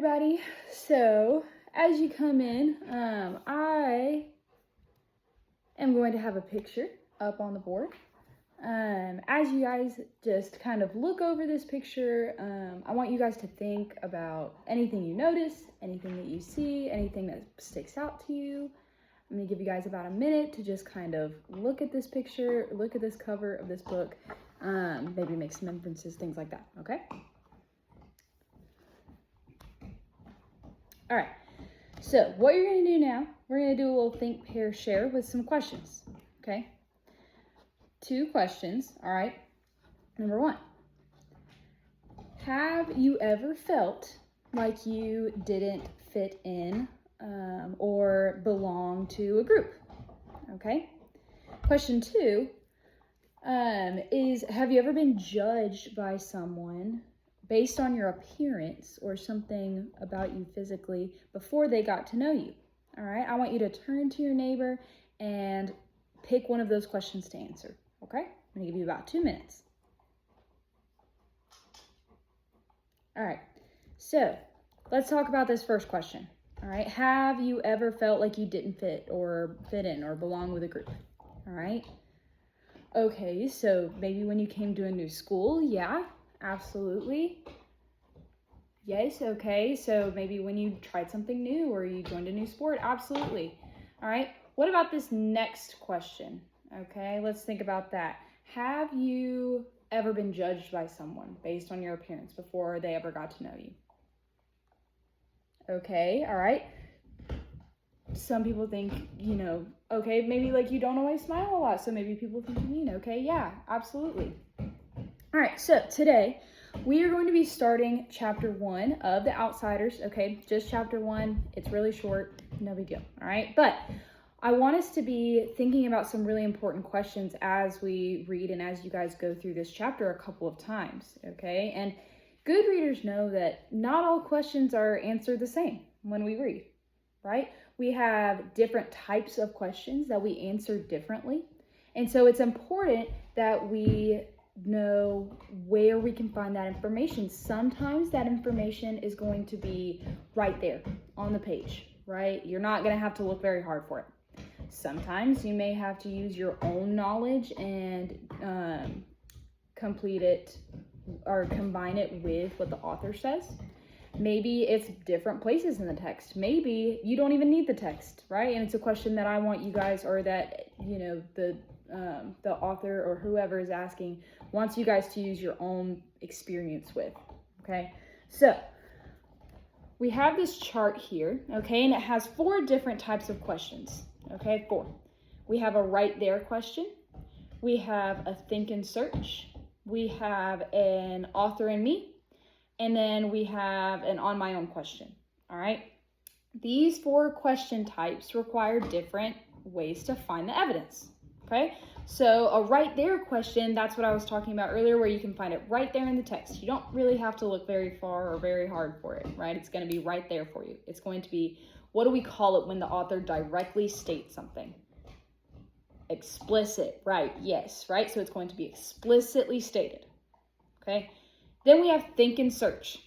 everybody. So as you come in, I am going to have a picture up on the board. As you guys just kind of look over this picture, I want you guys to think about anything you notice, anything that you see, anything that sticks out to you. I'm going to give you guys about a minute to just kind of look at this picture, look at this cover of this book, maybe make some inferences, things like that, okay? All right, so what you're going to do now, we're going to do a little think, pair, share with some questions, okay? 2 questions, all right? Number 1, have you ever felt like you didn't fit in or belong to a group, okay? Question 2 is, have you ever been judged by someone based on your appearance or something about you physically before they got to know you? All right, I want you to turn to your neighbor and pick one of those questions to answer, okay? I'm gonna give you about 2 minutes. All right, so let's talk about this first question. All right, have you ever felt like you didn't fit in or belong with a group? All right, okay, so maybe when you came to a new school, yeah, absolutely. Yes, okay, so maybe when you tried something new or you joined a new sport, absolutely. All right, what about this next question? Okay, let's think about that. Have you ever been judged by someone based on your appearance before they ever got to know you? Okay, all right. Some people think, okay, maybe like you don't always smile a lot, so maybe people think you're mean. Okay, yeah, absolutely. All right, so today we are going to be starting chapter 1 of The Outsiders, okay? Just chapter 1. It's really short, no big deal, all right? But I want us to be thinking about some really important questions as we read and as you guys go through this chapter a couple of times, okay? And good readers know that not all questions are answered the same when we read, right? We have different types of questions that we answer differently. And so it's important that we know where we can find that information. Sometimes that information is going to be right there on the page, right? You're not going to have to look very hard for it. Sometimes you may have to use your own knowledge and complete it or combine it with what the author says. Maybe it's different places in the text. Maybe you don't even need the text, right? And it's a question that I want you guys, or that, the author or whoever is asking wants you guys to use your own experience with, okay? So we have this chart here, okay, and it has 4 different types of questions, okay, 4. We have a right there question, we have a think and search, we have an author and me, and then we have an on my own question, all right? These 4 question types require different ways to find the evidence, okay? So a right there question, that's what I was talking about earlier, where you can find it right there in the text. You don't really have to look very far or very hard for it, right? It's going to be right there for you. It's going to be, what do we call it when the author directly states something? Explicit, right? Yes, right? So it's going to be explicitly stated, okay? Then we have think and search,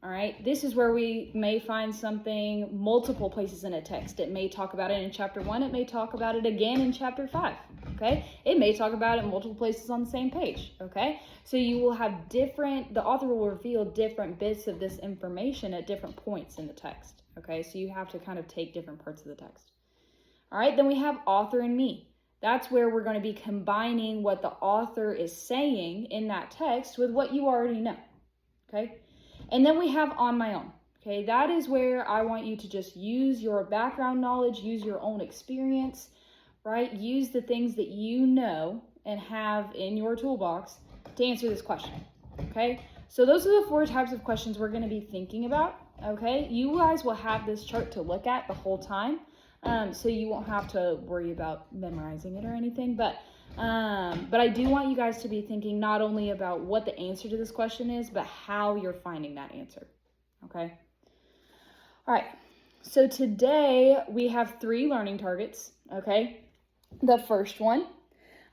all right? This is where we may find something multiple places in a text. It may talk about it in chapter 1. It may talk about it again in chapter 5, okay? It may talk about it in multiple places on the same page, okay? So you will have the author will reveal different bits of this information at different points in the text, okay? So you have to kind of take different parts of the text. All right, then we have author and me. That's where we're going to be combining what the author is saying in that text with what you already know, okay? And then we have on my own, okay? That is where I want you to just use your background knowledge, use your own experience, right? Use the things that you know and have in your toolbox to answer this question, okay? So those are the 4 types of questions we're going to be thinking about, okay? You guys will have this chart to look at the whole time. So you won't have to worry about memorizing it or anything, but I do want you guys to be thinking not only about what the answer to this question is, but how you're finding that answer, okay? All right, so today we have 3 learning targets, okay? The first one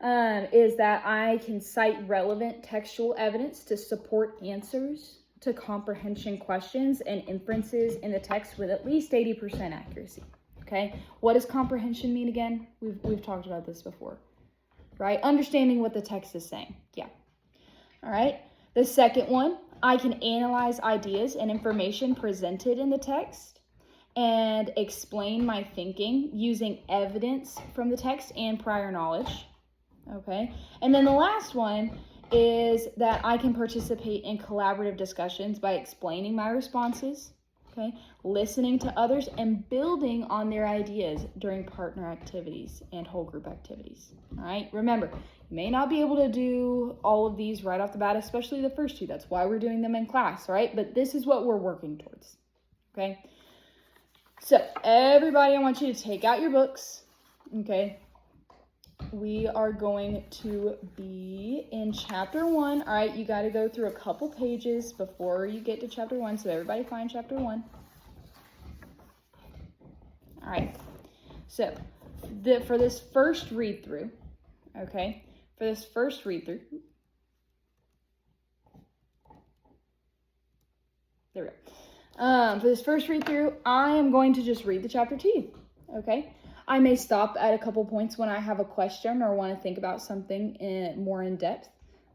is that I can cite relevant textual evidence to support answers to comprehension questions and inferences in the text with at least 80% accuracy. Okay, what does comprehension mean again? We've talked about this before, right? Understanding what the text is saying. Yeah. All right. The second one, I can analyze ideas and information presented in the text and explain my thinking using evidence from the text and prior knowledge. Okay. And then the last one is that I can participate in collaborative discussions by explaining my responses, okay, listening to others, and building on their ideas during partner activities and whole group activities. All right. Remember, you may not be able to do all of these right off the bat, especially the first two. That's why we're doing them in class, right? But this is what we're working towards. Okay. So everybody, I want you to take out your books. Okay. We are going to be in chapter 1. All right, you got to go through a couple pages before you get to chapter 1. So everybody find chapter 1. All right. So for this first read through, okay, there we go. For this first read through, I am going to just read the chapter to you. Okay. I may stop at a couple points when I have a question or want to think about something more in depth.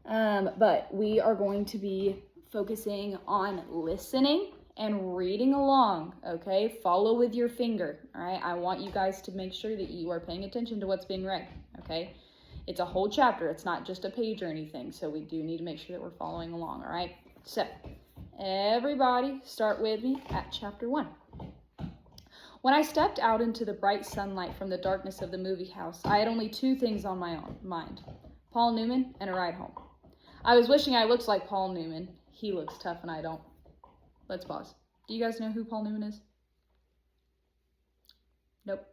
But we are going to be focusing on listening and reading along, okay? Follow with your finger, all right? I want you guys to make sure that you are paying attention to what's being read, okay? It's a whole chapter. It's not just a page or anything, so we do need to make sure that we're following along, all right? So, everybody start with me at chapter 1. When I stepped out into the bright sunlight from the darkness of the movie house, I had only two things on my own mind: Paul Newman and a ride home. I was wishing I looked like Paul Newman. He looks tough and I don't. Let's pause. Do you guys know who Paul Newman is? Nope.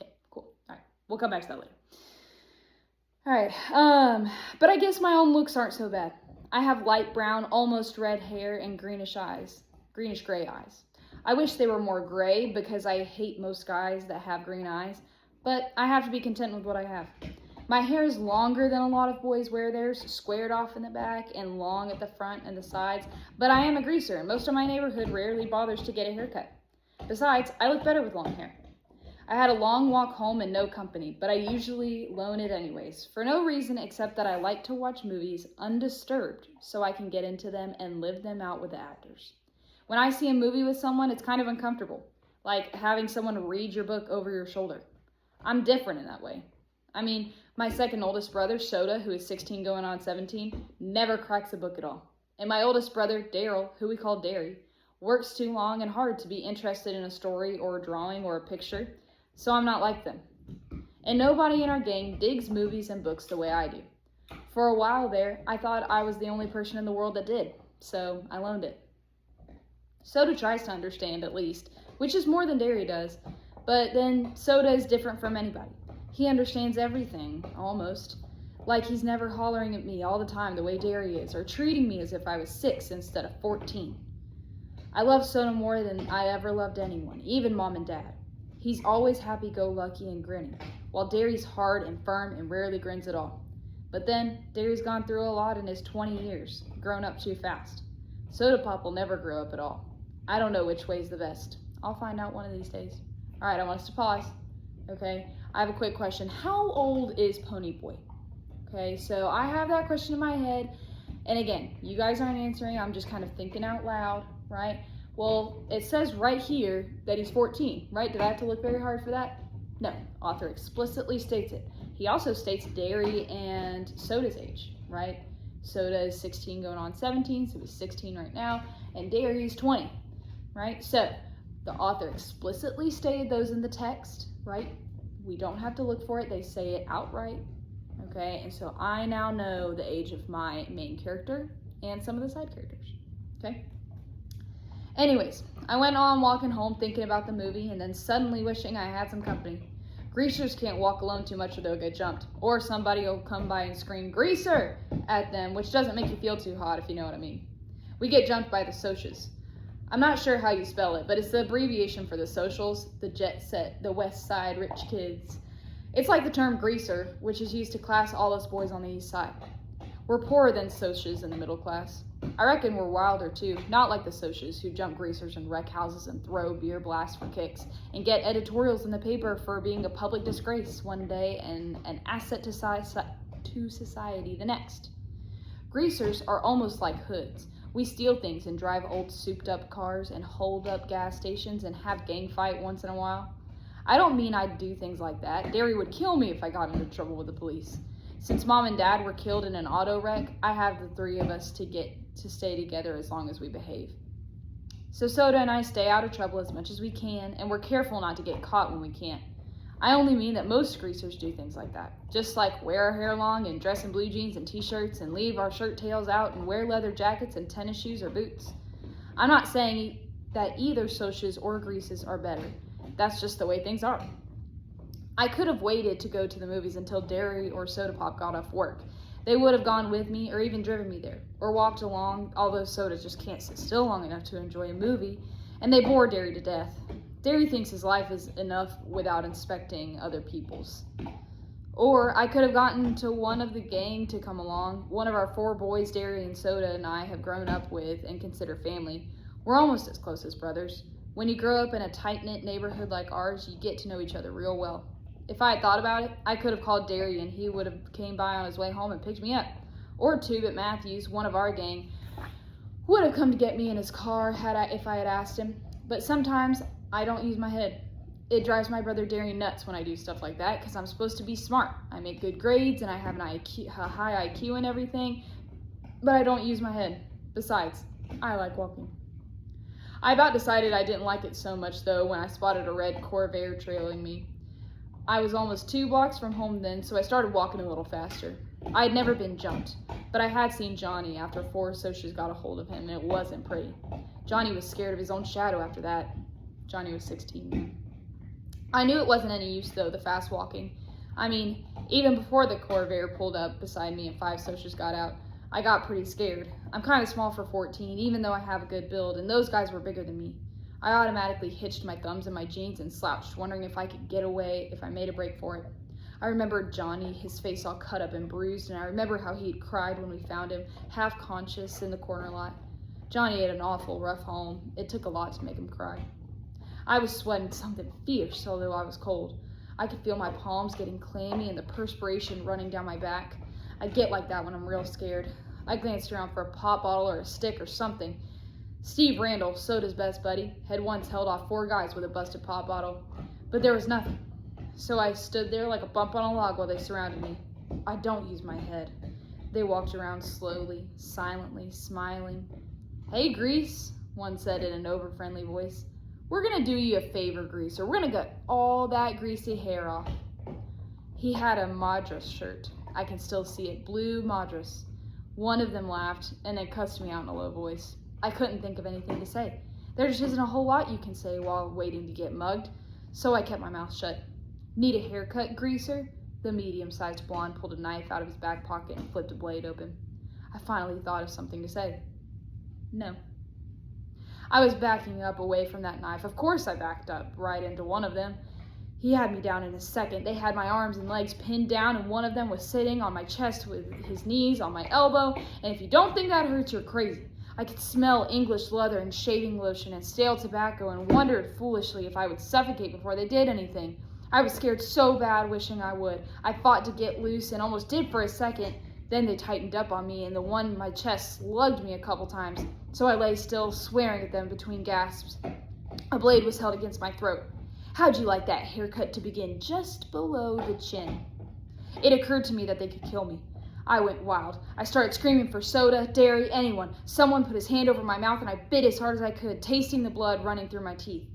Okay, cool. All right, we'll come back to that later. All right, but I guess my own looks aren't so bad. I have light brown, almost red hair and greenish gray eyes. I wish they were more gray because I hate most guys that have green eyes, but I have to be content with what I have. My hair is longer than a lot of boys wear theirs, squared off in the back and long at the front and the sides, but I am a greaser and most of my neighborhood rarely bothers to get a haircut. Besides, I look better with long hair. I had a long walk home and no company, but I usually loan it anyways, for no reason except that I like to watch movies undisturbed so I can get into them and live them out with the actors. When I see a movie with someone, it's kind of uncomfortable, like having someone read your book over your shoulder. I'm different in that way. I mean, my second oldest brother, Soda, who is 16 going on 17, never cracks a book at all. And my oldest brother, Daryl, who we call Derry, works too long and hard to be interested in a story or a drawing or a picture, so I'm not like them. And nobody in our gang digs movies and books the way I do. For a while there, I thought I was the only person in the world that did, so I loaned it. Soda tries to understand, at least, which is more than Derry does, but then Soda is different from anybody. He understands everything, almost, like he's never hollering at me all the time the way Derry is, or treating me as if I was 6 instead of 14. I love Soda more than I ever loved anyone, even Mom and Dad. He's always happy-go-lucky and grinning, while Derry's hard and firm and rarely grins at all. But then, Derry's gone through a lot in his 20 years, grown up too fast. Soda Pop will never grow up at all. I don't know which way's the best. I'll find out one of these days. All right, I want us to pause. Okay, I have a quick question. How old is Pony Boy? Okay, so I have that question in my head. And again, you guys aren't answering. I'm just kind of thinking out loud, right? Well, it says right here that he's 14, right? Did I have to look very hard for that? No, author explicitly states it. He also states Derry and Soda's age, right? Soda is 16 going on 17, so he's 16 right now, and Derry's 20. Right? So the author explicitly stated those in the text, right? We don't have to look for it. They say it outright. Okay? And so I now know the age of my main character and some of the side characters. Okay? Anyways, I went on walking home thinking about the movie and then suddenly wishing I had some company. Greasers can't walk alone too much or they'll get jumped. Or somebody will come by and scream, "Greaser!" at them, which doesn't make you feel too hot if you know what I mean. We get jumped by the socias. I'm not sure how you spell it, but it's the abbreviation for the socials, the jet set, the west side rich kids. It's like the term greaser, which is used to class all us boys on the east side. We're poorer than socias in the middle class. I reckon we're wilder too, not like the socias who jump greasers and wreck houses and throw beer blasts for kicks, and get editorials in the paper for being a public disgrace one day and an asset to society the next. Greasers are almost like hoods. We steal things and drive old souped-up cars and hold up gas stations and have gang fight once in a while. I don't mean I'd do things like that. Derry would kill me if I got into trouble with the police. Since Mom and Dad were killed in an auto wreck, I have the three of us to stay together as long as we behave. So Soda and I stay out of trouble as much as we can, and we're careful not to get caught when we can't. I only mean that most greasers do things like that. Just like wear our hair long and dress in blue jeans and t-shirts and leave our shirt tails out and wear leather jackets and tennis shoes or boots. I'm not saying that either socias or greases are better. That's just the way things are. I could have waited to go to the movies until Derry or Soda Pop got off work. They would have gone with me or even driven me there, or walked along, although sodas just can't sit still long enough to enjoy a movie, and they bore Derry to death. Derry thinks his life is enough without inspecting other people's. Or I could have gotten to one of the gang to come along, one of our 4 boys Derry and Soda and I have grown up with and consider family. We're almost as close as brothers. When you grow up in a tight-knit neighborhood like ours, you get to know each other real well. If I had thought about it, I could have called Derry and he would have came by on his way home and picked me up. Or Tubit Matthews, one of our gang, would have come to get me in his car if I had asked him. But sometimes I don't use my head. It drives my brother Derry nuts when I do stuff like that because I'm supposed to be smart. I make good grades and I have a high IQ and everything, but I don't use my head. Besides, I like walking. I about decided I didn't like it so much though when I spotted a red Corvair trailing me. I was almost 2 blocks from home then, so I started walking a little faster. I had never been jumped, but I had seen Johnny after 4 socias got a hold of him, and it wasn't pretty. Johnny was scared of his own shadow after that. Johnny was 16 then. I knew it wasn't any use though, the fast walking. I mean, even before the Corvair pulled up beside me and 5 socias got out, I got pretty scared. I'm kind of small for 14, even though I have a good build, and those guys were bigger than me. I automatically hitched my thumbs in my jeans and slouched, wondering if I could get away if I made a break for it. I remembered Johnny, his face all cut up and bruised, and I remember how he had cried when we found him, half conscious in the corner lot. Johnny had an awful rough home. It took a lot to make him cry. I was sweating something fierce, although I was cold. I could feel my palms getting clammy and the perspiration running down my back. I get like that when I'm real scared. I glanced around for a pop bottle or a stick or something. Steve Randall, Soda's best buddy, had once held off 4 guys with a busted pop bottle, but there was nothing. So I stood there like a bump on a log while they surrounded me. I don't use my head. They walked around slowly, silently, smiling. "Hey, Grease," one said in an over-friendly voice. "We're gonna do you a favor, Greaser. We're gonna get all that greasy hair off." He had a Madras shirt. I can still see it, blue Madras. One of them laughed and then cussed me out in a low voice. I couldn't think of anything to say. There just isn't a whole lot you can say while waiting to get mugged, so I kept my mouth shut. "Need a haircut, Greaser?" The medium-sized blonde pulled a knife out of his back pocket and flipped a blade open. I finally thought of something to say. "No." I was backing up away from that knife. Of course I backed up right into one of them. He had me down in a second. They had my arms and legs pinned down, and one of them was sitting on my chest with his knees on my elbow, and if you don't think that hurts, you're crazy. I could smell English leather and shaving lotion and stale tobacco and wondered foolishly if I would suffocate before they did anything. I was scared so bad, wishing I would. I fought to get loose and almost did for a second. Then they tightened up on me, and the one in my chest slugged me a couple times, so I lay still, swearing at them between gasps. A blade was held against my throat. "How'd you like that haircut to begin just below the chin?" It occurred to me that they could kill me. I went wild. I started screaming for Soda, Derry, anyone. Someone put his hand over my mouth and I bit as hard as I could, tasting the blood running through my teeth.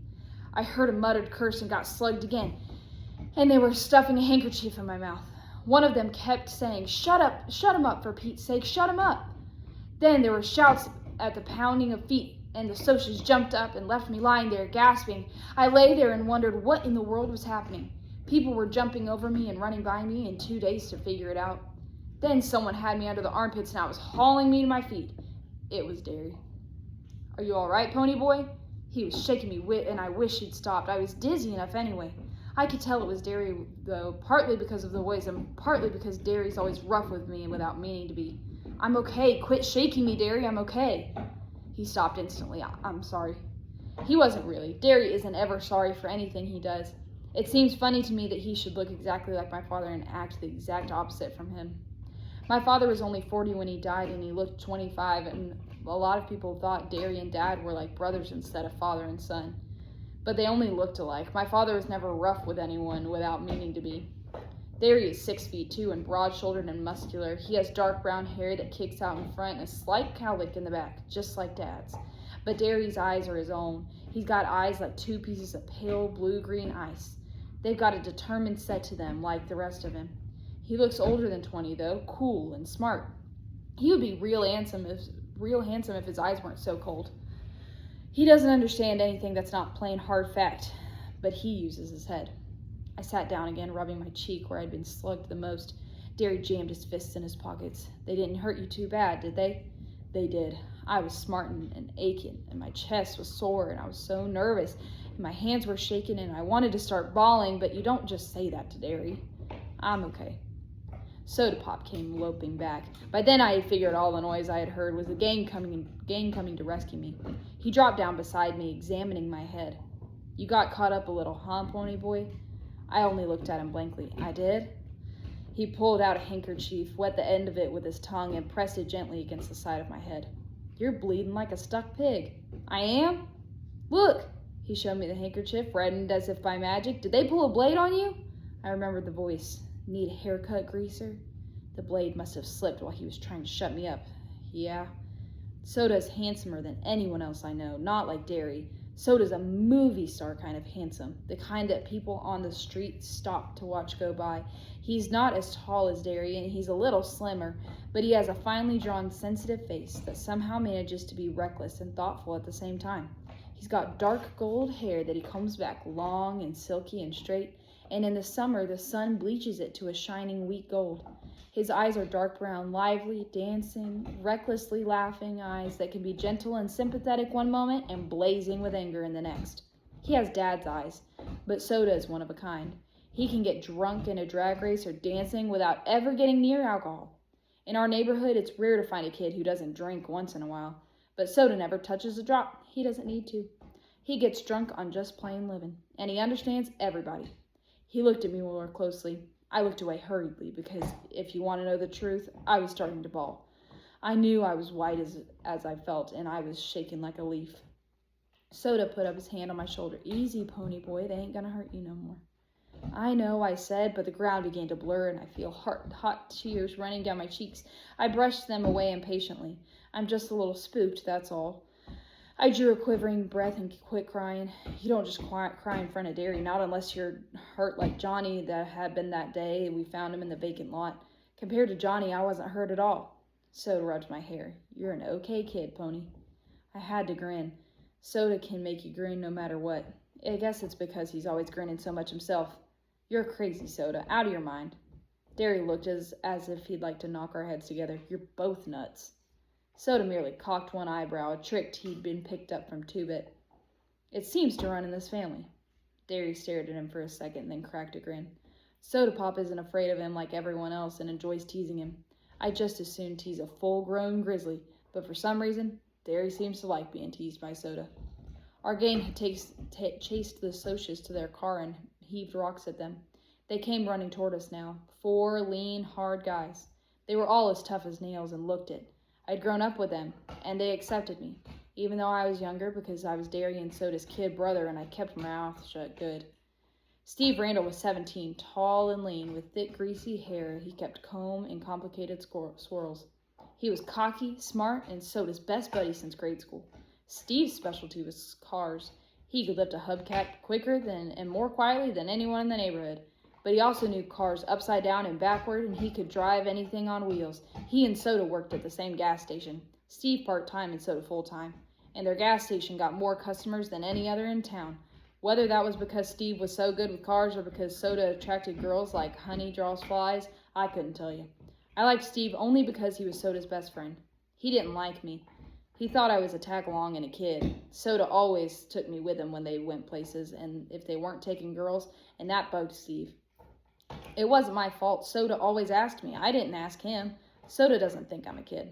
I heard a muttered curse and got slugged again, and they were stuffing a handkerchief in my mouth. One of them kept saying, "Shut up, shut him up, for Pete's sake, shut him up." Then there were shouts at the pounding of feet, and the socias jumped up and left me lying there, gasping. I lay there and wondered what in the world was happening. People were jumping over me and running by me in 2 days to figure it out. Then someone had me under the armpits and I was hauling me to my feet. It was Derry. "Are you all right, pony boy?" He was shaking me and I wished he'd stopped. I was dizzy enough anyway. I could tell it was Derry, though, partly because of the voice and partly because Derry's always rough with me and without meaning to be. I'm okay. Quit shaking me, Derry. I'm okay. He stopped instantly. I'm sorry. He wasn't really. Derry isn't ever sorry for anything he does. It seems funny to me that he should look exactly like my father and act the exact opposite from him. My father was only 40 when he died, and he looked 25, and a lot of people thought Derry and Dad were like brothers instead of father and son. But they only looked alike. My father was never rough with anyone without meaning to be. Derry is 6 feet 2 and broad-shouldered and muscular. He has dark brown hair that kicks out in front and a slight cowlick in the back, just like Dad's. But Derry's eyes are his own. He's got eyes like 2 pieces of pale blue-green ice. They've got a determined set to them, like the rest of him. He looks older than 20, though, cool and smart. He would be real handsome if his eyes weren't so cold. He doesn't understand anything that's not plain hard fact, but he uses his head. I sat down again, rubbing my cheek where I'd been slugged the most. Derry jammed his fists in his pockets. They didn't hurt you too bad, did they? They did. I was smarting and aching, and my chest was sore, and I was so nervous, and my hands were shaking, and I wanted to start bawling, but you don't just say that to Derry. I'm okay. Soda Pop came loping back. By then I had figured all the noise I had heard was the gang coming to rescue me. He dropped down beside me, examining my head. You got caught up a little, huh, pony boy? I only looked at him blankly. I did? He pulled out a handkerchief, wet the end of it with his tongue, and pressed it gently against the side of my head. You're bleeding like a stuck pig. I am? Look! He showed me the handkerchief, reddened as if by magic. Did they pull a blade on you? I remembered the voice. Need a haircut, greaser? The blade must have slipped while he was trying to shut me up. Yeah. Soda's handsomer than anyone else I know, not like Derry. Soda's a movie star kind of handsome, the kind that people on the street stop to watch go by. He's not as tall as Derry, and he's a little slimmer, but he has a finely drawn, sensitive face that somehow manages to be reckless and thoughtful at the same time. He's got dark gold hair that he combs back long and silky and straight, and in the summer the sun bleaches it to a shining wheat gold. His eyes are dark brown, lively, dancing, recklessly laughing eyes that can be gentle and sympathetic one moment and blazing with anger in the next. He has Dad's eyes, but Soda is one of a kind. He can get drunk in a drag race or dancing without ever getting near alcohol. In our neighborhood, it's rare to find a kid who doesn't drink once in a while, but Soda never touches a drop. He doesn't need to. He gets drunk on just plain living, and he understands everybody. He looked at me more closely. I looked away hurriedly because, if you want to know the truth, I was starting to bawl. I knew I was white as I felt, and I was shaking like a leaf. Soda put up his hand on my shoulder. Easy, pony boy, they ain't gonna hurt you no more. I know, I said, but the ground began to blur, and I feel hot tears running down my cheeks. I brushed them away impatiently. I'm just a little spooked, that's all. I drew a quivering breath and quit crying. You don't just cry in front of Derry, not unless you're hurt like Johnny that had been that day we found him in the vacant lot. Compared to Johnny, I wasn't hurt at all. Soda rubbed my hair. You're an okay kid, Pony. I had to grin. Soda can make you grin no matter what. I guess it's because he's always grinning so much himself. You're crazy, Soda. Out of your mind. Derry looked as if he'd like to knock our heads together. You're both nuts. Soda merely cocked one eyebrow, a trick he'd been picked up from Two-Bit. It seems to run in this family. Derry stared at him for a second, then cracked a grin. Soda Pop isn't afraid of him like everyone else and enjoys teasing him. I'd just as soon tease a full-grown grizzly, but for some reason, Derry seems to like being teased by Soda. Our gang had chased the Socias to their car and heaved rocks at them. They came running toward us now, 4 lean, hard guys. They were all as tough as nails and looked it. I'd grown up with them, and they accepted me, even though I was younger because I was Derry and Soda's kid brother, and I kept my mouth shut good. Steve Randall was 17, tall and lean, with thick, greasy hair he kept comb in complicated swirls. He was cocky, smart, and Soda's best buddy since grade school. Steve's specialty was cars. He could lift a hubcap quicker and more quietly than anyone in the neighborhood. But he also knew cars upside down and backward, and he could drive anything on wheels. He and Soda worked at the same gas station. Steve part-time and Soda full-time. And their gas station got more customers than any other in town. Whether that was because Steve was so good with cars or because Soda attracted girls like honey draws flies, I couldn't tell you. I liked Steve only because he was Soda's best friend. He didn't like me. He thought I was a tag-along and a kid. Soda always took me with him when they went places, and if they weren't taking girls, and that bugged Steve. It wasn't my fault. Soda always asked me. I didn't ask him. Soda doesn't think I'm a kid.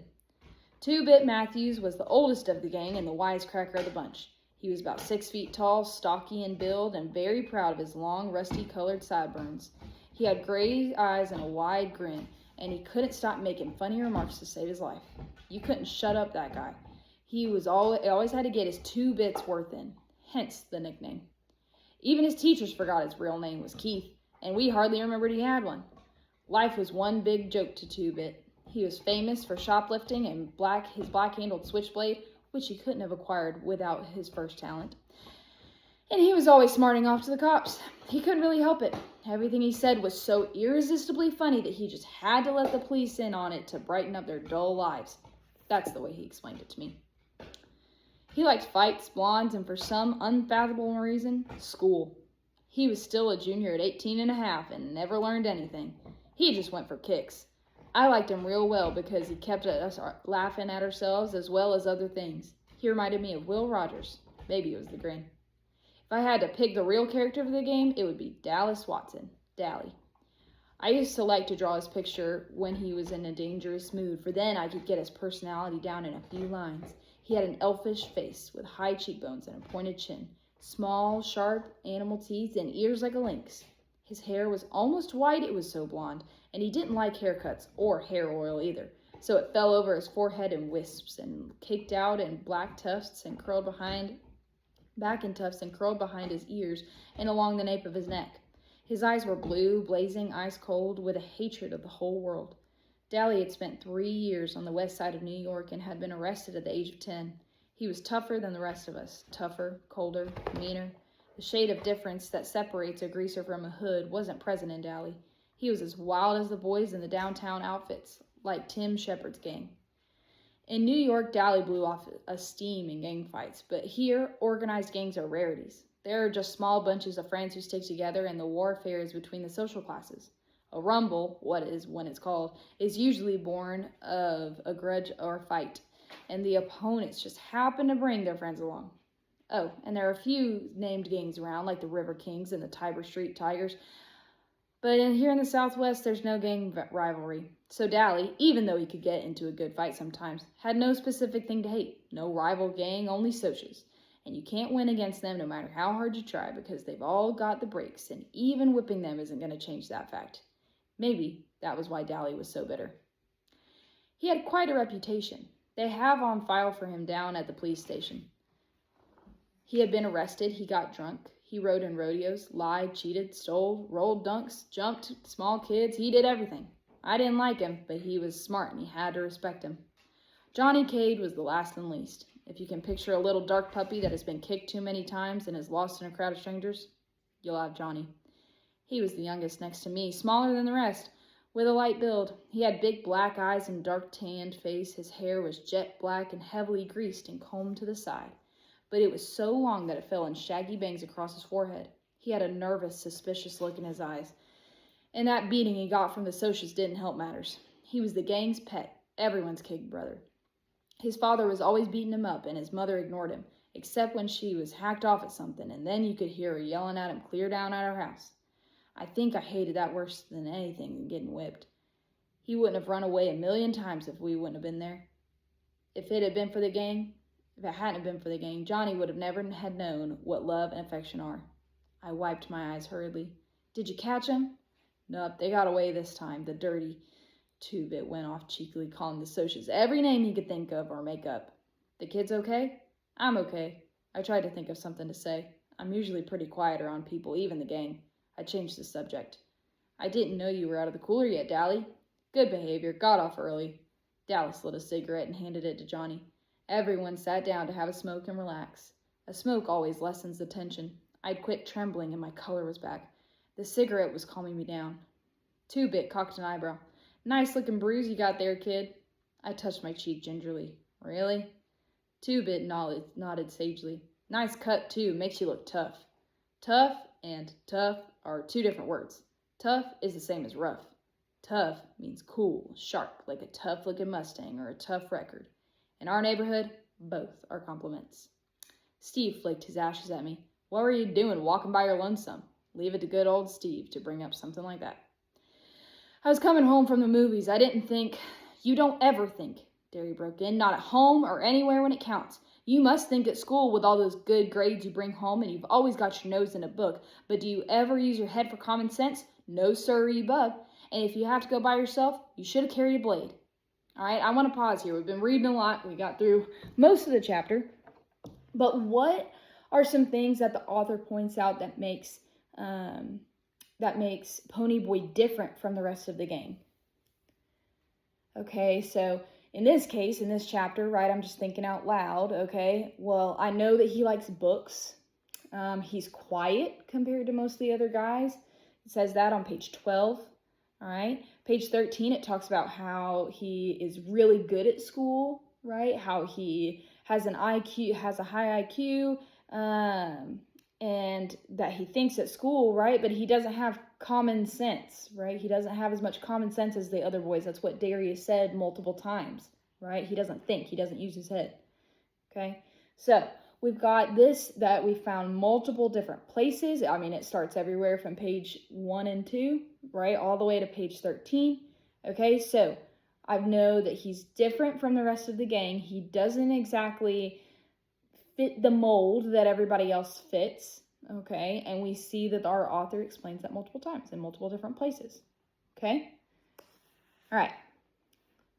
2-Bit Matthews was the oldest of the gang and the wisecracker of the bunch. He was about 6 feet tall, stocky in build, and very proud of his long, rusty-colored sideburns. He had gray eyes and a wide grin, and he couldn't stop making funny remarks to save his life. You couldn't shut up that guy. He always had to get his 2 bits worth in, hence the nickname. Even his teachers forgot his real name was Keith, and we hardly remembered he had one. Life was one big joke to 2-Bit. He was famous for shoplifting and his black-handled switchblade, which he couldn't have acquired without his first talent. And he was always smarting off to the cops. He couldn't really help it. Everything he said was so irresistibly funny that he just had to let the police in on it to brighten up their dull lives. That's the way he explained it to me. He liked fights, blondes, and for some unfathomable reason, school. He was still a junior at 18 and a half and never learned anything. He just went for kicks. I liked him real well because he kept us laughing at ourselves as well as other things. He reminded me of Will Rogers. Maybe it was the grin. If I had to pick the real character of the game, it would be Dallas Watson, Dally. I used to like to draw his picture when he was in a dangerous mood, for then I could get his personality down in a few lines. He had an elfish face with high cheekbones and a pointed chin, small, sharp animal teeth, and ears like a lynx. His hair was almost white, it was so blonde, and he didn't like haircuts or hair oil either, so it fell over his forehead in wisps and caked out in black tufts and curled back in tufts and curled behind his ears and along the nape of his neck. His eyes were blue, blazing ice cold, with a hatred of the whole world. Dally had spent 3 years on the west side of New York and had been arrested at the age of 10. He was tougher than the rest of us, tougher, colder, meaner. The shade of difference that separates a greaser from a hood wasn't present in Dally. He was as wild as the boys in the downtown outfits, like Tim Shepard's gang. In New York, Dally blew off a steam in gang fights, but here, organized gangs are rarities. There are just small bunches of friends who stick together, and the warfare is between the social classes. A rumble, when it's called, is usually born of a grudge or fight, and the opponents just happen to bring their friends along. Oh, and there are a few named gangs around, like the River Kings and the Tiber Street Tigers. But here in the Southwest, there's no gang rivalry. So Dally, even though he could get into a good fight sometimes, had no specific thing to hate. No rival gang, only socias. And you can't win against them no matter how hard you try because they've all got the breaks, and even whipping them isn't going to change that fact. Maybe that was why Dally was so bitter. He had quite a reputation. They have on file for him down at the police station. He had been arrested, he got drunk, he rode in rodeos, lied, cheated, stole, rolled dunks, jumped small kids, he did everything. I didn't like him, but he was smart and he had to respect him. Johnny Cade was the last and least. If you can picture a little dark puppy that has been kicked too many times and is lost in a crowd of strangers, you'll have Johnny. He was the youngest next to me, smaller than the rest, with a light build. He had big black eyes and dark tanned face. His hair was jet black and heavily greased and combed to the side. But it was so long that it fell in shaggy bangs across his forehead. He had a nervous, suspicious look in his eyes. And that beating he got from the socials didn't help matters. He was the gang's pet, everyone's kid brother. His father was always beating him up, and his mother ignored him, except when she was hacked off at something, and then you could hear her yelling at him clear down at our house. I think I hated that worse than anything than getting whipped. He wouldn't have run away 1,000,000 times if we wouldn't have been there. If it hadn't been for the gang, Johnny would have never had known what love and affection are. I wiped my eyes hurriedly. Did you catch him? Nope, they got away this time, the dirty 2-Bit went off cheekily, calling the socials every name he could think of or make up. The kids okay? I'm okay. I tried to think of something to say. I'm usually pretty quiet around people, even the gang. I changed the subject. I didn't know you were out of the cooler yet, Dally. Good behavior. Got off early. Dallas lit a cigarette and handed it to Johnny. Everyone sat down to have a smoke and relax. A smoke always lessens the tension. I'd quit trembling and my color was back. The cigarette was calming me down. 2-Bit cocked an eyebrow. Nice looking bruise you got there, kid. I touched my cheek gingerly. Really? 2-Bit nodded sagely. Nice cut, too. Makes you look tough. Tough and tough are two different words. Tough is the same as rough. Tough means cool, sharp, like a tough-looking Mustang or a tough record. In our neighborhood, both are compliments. Steve flicked his ashes at me. What were you doing walking by your lonesome? Leave it to good old Steve to bring up something like that. I was coming home from the movies. I didn't think You don't ever think, Derry broke in, not at home or anywhere when it counts. You must think at school with all those good grades you bring home and you've always got your nose in a book. But do you ever use your head for common sense? No sirree, bub. And if you have to go by yourself, you should have carried a blade. All right, I want to pause here. We've been reading a lot. We got through most of the chapter. But what are some things that the author points out that makes Ponyboy different from the rest of the gang? Okay, so in this case, in this chapter, right, I'm just thinking out loud, okay? Well, I know that he likes books. He's quiet compared to most of the other guys. It says that on page 12, all right? Page 13, it talks about how he is really good at school, right? How he has a high IQ, and that he thinks at school, right? But he doesn't have common sense, right? He doesn't have as much common sense as the other boys. That's what Darius said multiple times, right? He doesn't think. He doesn't use his head, okay? So we've got this that we found multiple different places. I mean, it starts everywhere from page 1 and 2, right? All the way to page 13, okay? So I know that he's different from the rest of the gang. He doesn't exactly fit the mold that everybody else fits, okay? And we see that our author explains that multiple times in multiple different places, okay? All right.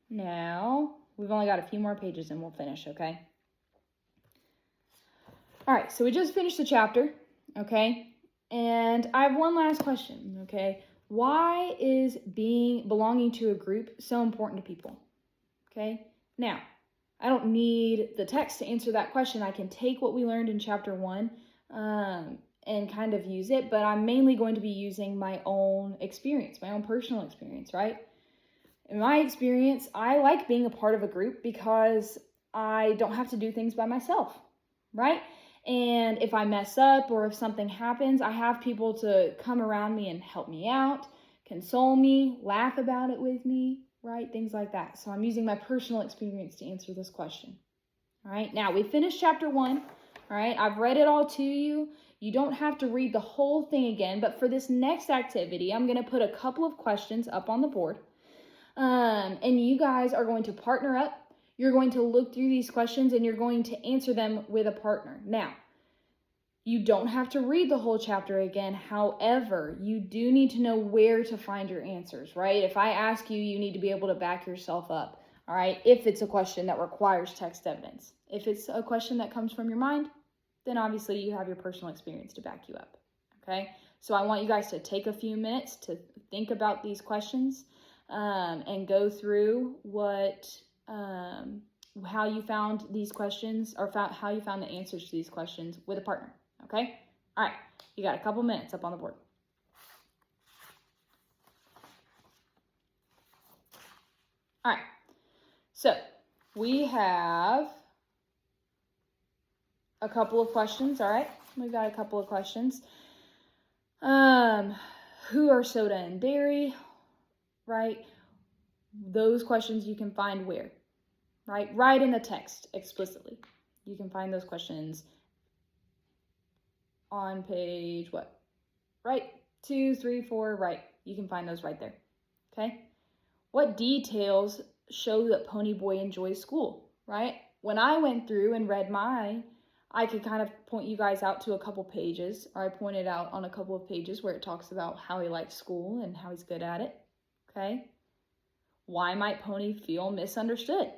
Now, we've only got a few more pages and we'll finish, okay? All right, so we just finished the chapter, okay? And I have one last question, okay? Why is belonging to a group so important to people, okay? Now, I don't need the text to answer that question. I can take what we learned in chapter 1 and kind of use it, but I'm mainly going to be using my own experience, my own personal experience, right? In my experience, I like being a part of a group because I don't have to do things by myself, right? And if I mess up or if something happens, I have people to come around me and help me out, console me, laugh about it with me, right? Things like that. So I'm using my personal experience to answer this question. All right, now we finished chapter 1. All right, I've read it all to you. You don't have to read the whole thing again, but for this next activity, I'm going to put a couple of questions up on the board. And you guys are going to partner up. You're going to look through these questions and you're going to answer them with a partner. Now, you don't have to read the whole chapter again. However, you do need to know where to find your answers, right? If I ask you, you need to be able to back yourself up, all right? If it's a question that requires text evidence. If it's a question that comes from your mind, then obviously you have your personal experience to back you up, okay? So I want you guys to take a few minutes to think about these questions and go through how you found these questions or how you found the answers to these questions with a partner, okay? All right, you got a couple minutes up on the board. All right, so we have a couple of questions, all right? We've got a couple of questions. Who are Soda and Barry, right? Those questions you can find where? Right in the text explicitly. You can find those questions on page what? Right, 2, 3, 4, right. You can find those right there, okay? What details show that Ponyboy enjoys school, right? When I went through and read mine, I could kind of point you guys out to a couple pages, or I pointed out on a couple of pages where it talks about how he likes school and how he's good at it, okay? Why might Pony feel misunderstood?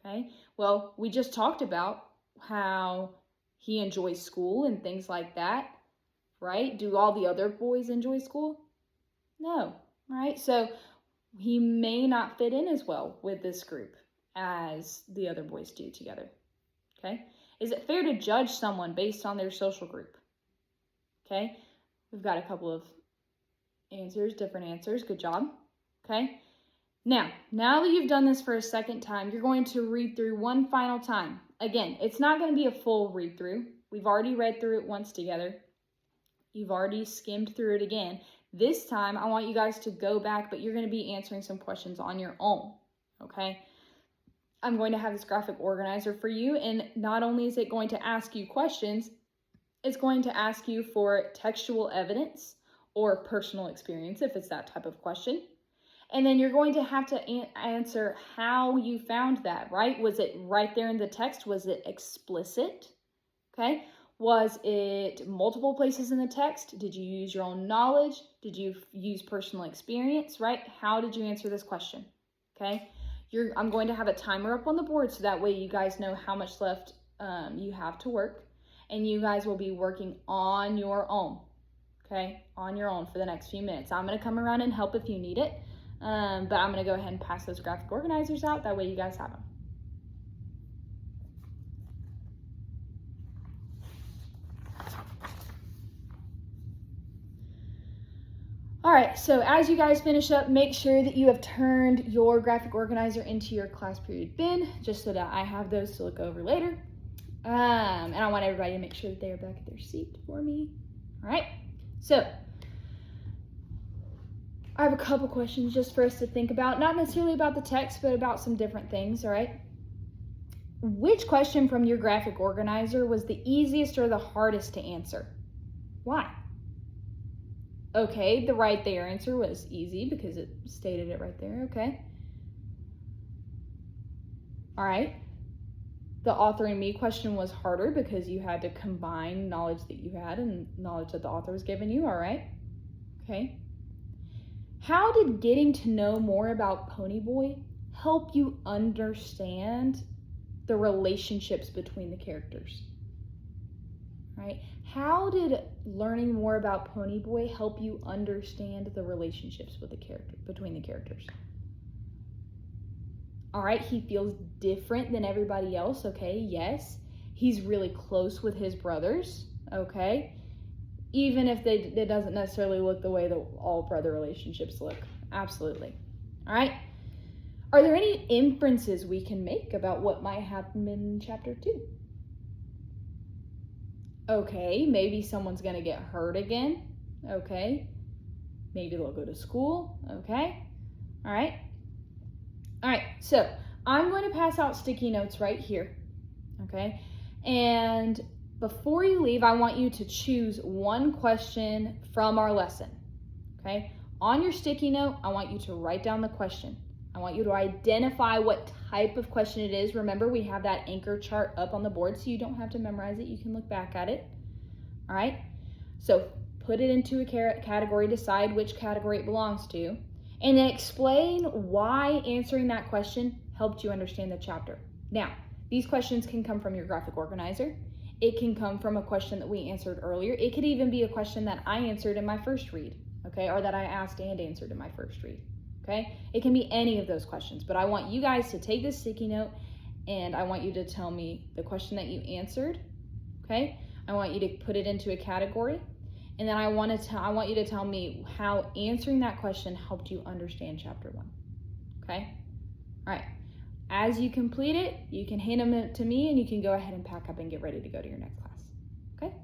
Okay, well, we just talked about how he enjoys school and things like that, right? Do all the other boys enjoy school? No, right? So he may not fit in as well with this group as the other boys do together, okay? Is it fair to judge someone based on their social group? Okay, we've got a couple of answers, different answers. Good job, okay? Now that you've done this for a second time, you're going to read through one final time. Again, it's not going to be a full read through. We've already read through it once together. You've already skimmed through it again. This time, I want you guys to go back, but you're going to be answering some questions on your own, okay? I'm going to have this graphic organizer for you, and not only is it going to ask you questions, it's going to ask you for textual evidence or personal experience, if it's that type of question. And then you're going to have to answer how you found that, right? Was it right there in the text? Was it explicit? Okay. Was it multiple places in the text? Did you use your own knowledge? Did you use personal experience, right? How did you answer this question? Okay. I'm going to have a timer up on the board so that way you guys know how much left you have to work. And you guys will be working on your own, okay? On your own for the next few minutes. I'm going to come around and help if you need it. But I'm going to go ahead and pass those graphic organizers out. That way you guys have them. All right, so as you guys finish up, make sure that you have turned your graphic organizer into your class period bin, just so that I have those to look over later. And I want everybody to make sure that they are back at their seat for me. All right, so I have a couple questions just for us to think about, not necessarily about the text, but about some different things, all right? Which question from your graphic organizer was the easiest or the hardest to answer? Why? Okay, the right there answer was easy because it stated it right there, okay? All right. The authoring me question was harder because you had to combine knowledge that you had and knowledge that the author was giving you, all right? Okay. How did getting to know more about Ponyboy help you understand the relationships between the characters? Right? How did learning more about Ponyboy help you understand the relationships with between the characters? All right, he feels different than everybody else, okay, yes. He's really close with his brothers, okay? Even if it doesn't necessarily look the way that all brother relationships look, absolutely. All right, are there any inferences we can make about what might happen in chapter 2? Okay, maybe someone's gonna get hurt again, okay? Maybe they'll go to school, okay? All right. All right, so I'm going to pass out sticky notes right here, okay? And before you leave, I want you to choose one question from our lesson, okay? On your sticky note, I want you to write down the question. I want you to identify what type of question it is. Remember, we have that anchor chart up on the board, so you don't have to memorize it. You can look back at it, all right? So put it into a category, decide which category it belongs to, and then explain why answering that question helped you understand the chapter. Now, these questions can come from your graphic organizer. It can come from a question that we answered earlier. It could even be a question that I answered in my first read, okay, or that I asked and answered in my first read, okay? It can be any of those questions, but I want you guys to take this sticky note and I want you to tell me the question that you answered, okay? I want you to put it into a category. And then I want you to tell me how answering that question helped you understand chapter 1, okay? All right, as you complete it, you can hand them to me and you can go ahead and pack up and get ready to go to your next class, okay?